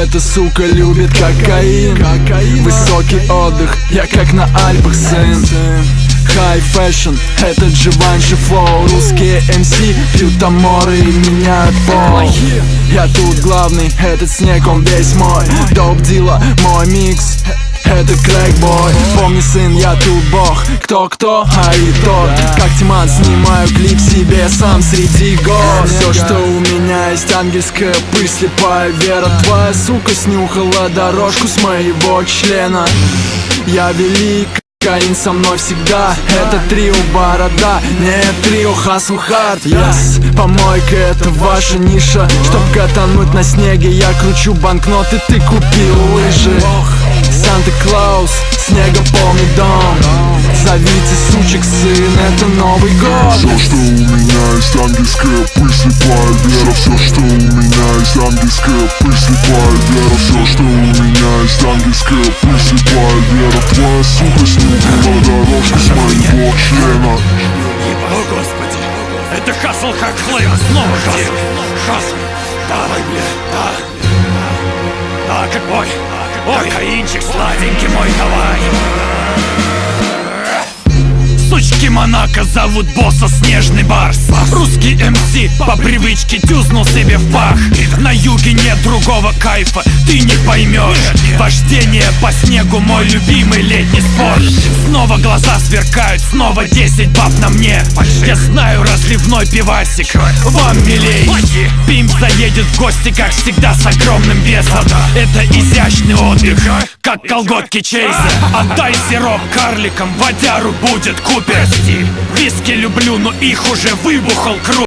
эта сука любит кокаин. Высокий отдых, я как на Альпах, сын. High fashion, это Givenchy flow. Русские MC пьют аморы и меняют пол. Я тут главный, этот снег, он весь мой. Доп дила, мой микс, это крэкбой. Помни, сын, я тут бог. Кто-кто, а и тот. Как Тиман, снимаю клип себе сам среди гор. Все, что у меня есть, ангельская пыль, слепая вера. Твоя сука снюхала дорожку с моего члена. Я велик, кокаин со мной всегда. Это трио борода, нет, трио хасл хард. Yes, помойка, это ваша ниша. Чтоб катануть на снеге, я кручу банкноты, ты купил лыжи. Санта-Клаус, снегом полный дом. Зовите сучек, сын, это Новый год. Все, что у меня есть, ангельская пыль, слепая вера. Все, что у меня есть, ангельская пыль, слепая вера. Все, что у меня есть, ангельская пыль, слепая вера. Твоя сука снюхала дорожку с моего члена. О, Господи, это хасл как флэм, снова хасл. Хасл, давай, бля, да. Да, как бой. Кокаинчик сладенький мой, давай. Сучки Монако зовут босса Снежный Барс. Русский МС по привычке тюзнул себе в пах. На юге нет другого кайфа, ты не поймешь. Вождение по снегу мой любимый летний спорт. Снова глаза сверкают, снова 10 баб на мне. Я знаю разливной пивасик, вам милей. Пимп заедет в гости, как всегда, с огромным весом. Это изящный отдых, как колготки Чейза. Отдай сироп карликам, водяру будет Купер. Виски люблю, но их уже выбухал круг.